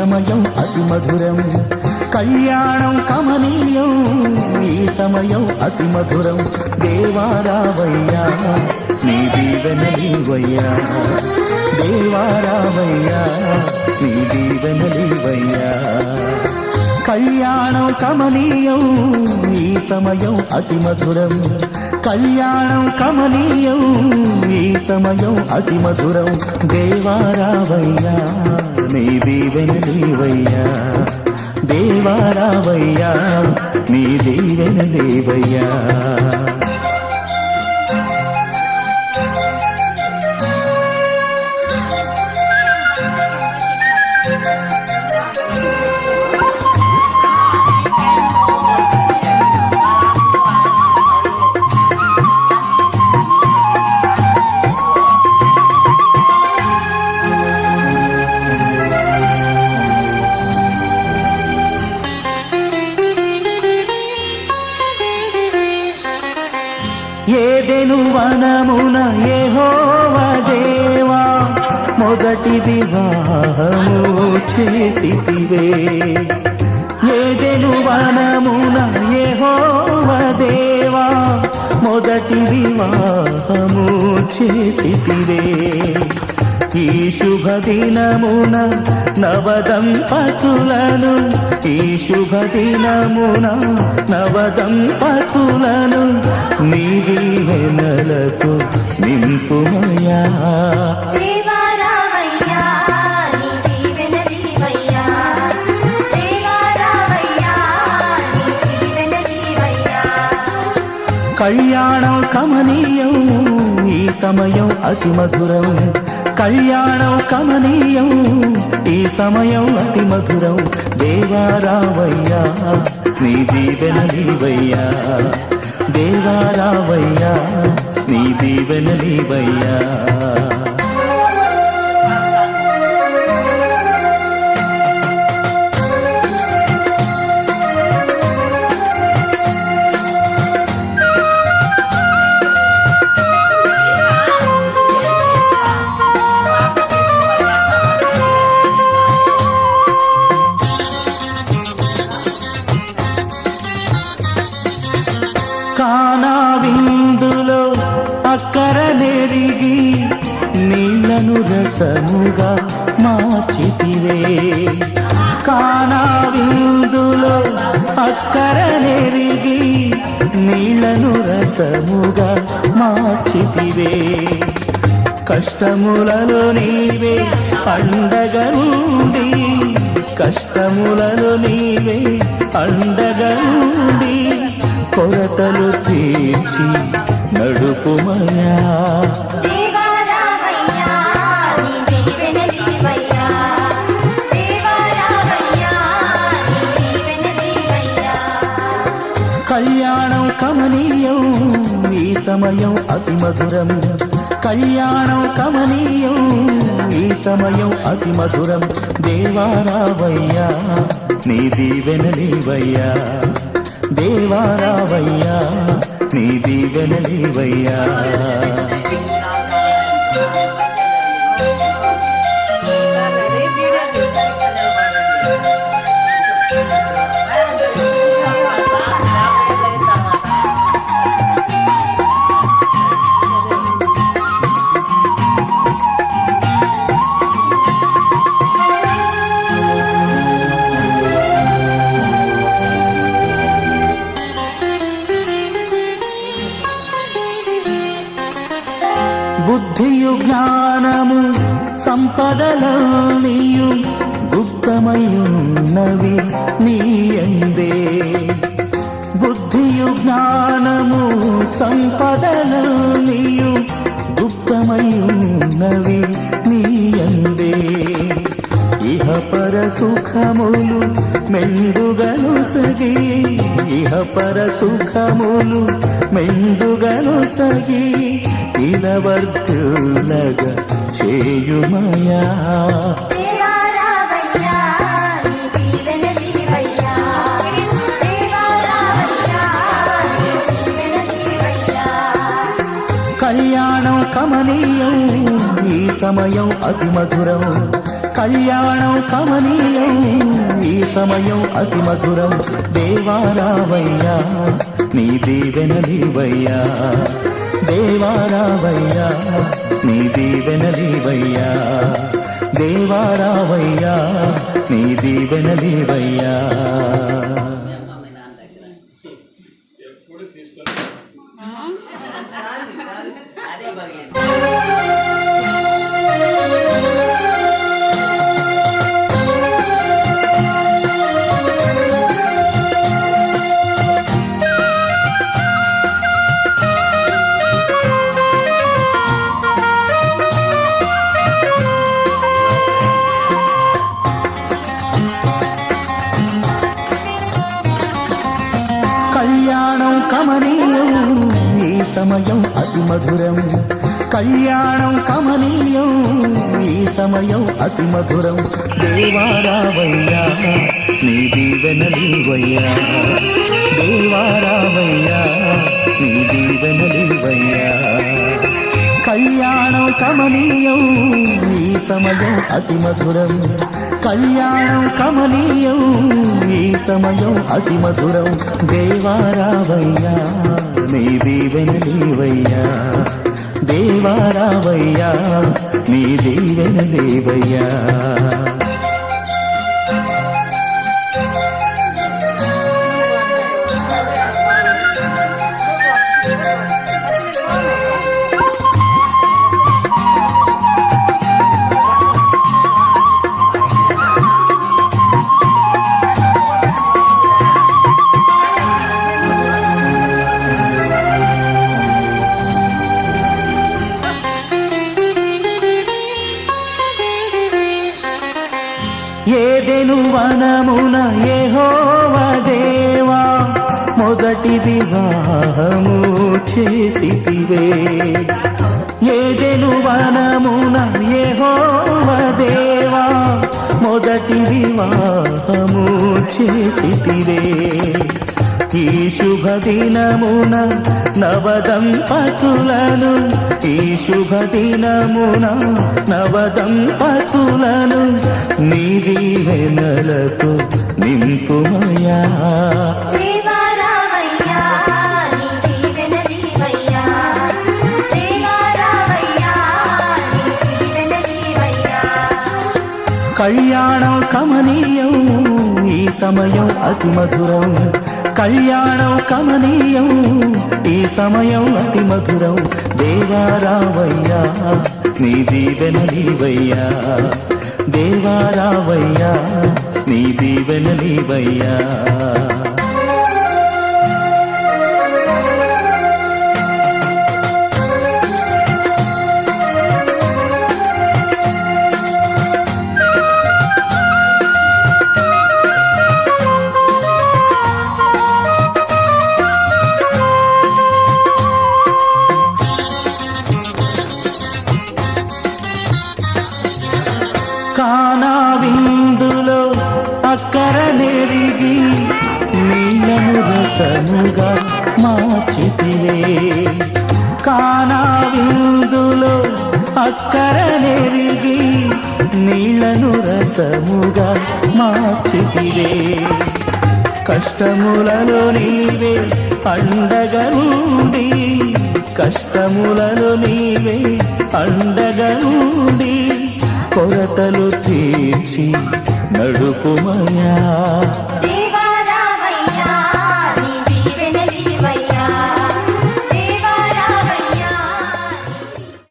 సమయం అతి మధురం కళ్యాణం కమనీయం ఈ సమయం అతి మధురం దేవారావయ్యా నీ దీవెనలీవయ్యా దేవారావయ్యా నీ దీవెనలీవయ్యా కళ్యాణం కమనీయం ఈ సమయం అతి మధురం కళ్యాణం కమనీయం ఈ సమయం అతి మధురం దేవారావయ్యా నీ దీవెనలీవయ్యా దేవారావయ్యా నీ దీవెనలీవయ్యా ఏదెను వనమున యెహోవా దేవా మొదటి వివాహము చేసితివే ఏదెను వనమున యెహోవా దేవా మొదటి వివాహము చేసితివే ఈ శుభదినమున నవదంపతులను ఈ శుభదినమున నవదంపతులను నీ దీవెనలతో నింపుమయా కళ్యాణం కమనీయం ఈ సమయం అతి మధురం కళ్యాణం కమనీయం ఈ సమయం అతి మధురం దేవారావయ్యా నీ దీవెనలీవయ్యా దేవారావయ్యా నీ దీవెనలీవయ్యా కానా విందులో అక్కర నెరిగి నీళ్లను రసముగా మార్చితివే కానా విందులో అక్కర నెరిగి నీళ్లను రసముగా మార్చితివే కష్టములలో నీవే అండగా ఉండి కష్టములలో నీవే అండగా ఉండి కొరతలు తీర్చి నడుపుమయా కళ్యాణం కమనీయం ఈ సమయం అతి మధురం కళ్యాణం కమనీయం ఈ సమయం అతి మధురం దేవారావయ్యా నీ దీవెనలీవయ్యా దేవారావయ్యా నీ దీవెనలీవయ్యా బుద్ధియు జ్ఞానము సంపదలనియు గుప్తమయున్నవి నీయందే బుద్ధియు జ్ఞానము సంపదలనియు గుప్తమయున్నవి నీయందే ఇహ పర సుఖములు మెండుగను సగి ఇహ పర సుఖములు మెండుగను సగి ఇలవర్తులగా చేయుమయా కళ్యాణం కమనీయం ఈ సమయం అతి మధురం కళ్యాణం కమనీయం ఈ సమయం అతి మధురం దేవారావయ్యా నీ దీవెనలీవయ్యా దేవారావయ్యా నీ దీవెనలీవయ్యా దేవారావయ్యా నీ దీవెనలీవయ్యా కళ్యాణం కమనీయం ఈ సమయం అతి మధురం కళ్యాణం కమనీయం ఈ సమయం అతి మధురం దేవారావయ్యా నీ దీవెనలీవయ్యా దేవారావయ్యా నీ దీవెనలీవయ్యా కళ్యాణం కమనీయం ఈ సమయం అతి మధురం కళ్యాణం కమనీయం ఈ సమయం అతి మధురం దేవారావయ్యా నీ దీవెనలీవయ్యా దేవారావయ్యా నీ దీవెనలీవయ్యా ఏదెను వనమున యెహోవా దేవా మొదటి వివాహము చేసితివే ఏదెను వనమున యెహోవా దేవా మొదటి వివాహము చేసితివే ఈ శుభదినమున నవదంపతులను ఈ శుభదినమున నవదంపతులను నీ దీవెనలతో నింపుమయా దేవారావయ్యా నీ దీవెనలీవయ్యా దేవారావయ్యా నీ దీవెనలీవయ్యా కళ్యాణం కమనీయం ఈ సమయం అతి మధురం కళ్యాణం కమనీయం ఈ సమయం అతి మధురం దేవారావయ్యా నీ దీవెనలీవయ్యా దేవారావయ్యా నీ దీవెనలీవయ్యా కానా విందులో అక్కర నెరిగి నీళ్ళను రసముగా మార్చితివే కానా విందులో అక్కర నెరిగి నీళ్ళను రసముగా మార్చితివే కష్టములలో నీవే అండగా నుండి కష్టములలో నీవే అండగా నుండి కొరతలు తీర్చి నడుపుమయా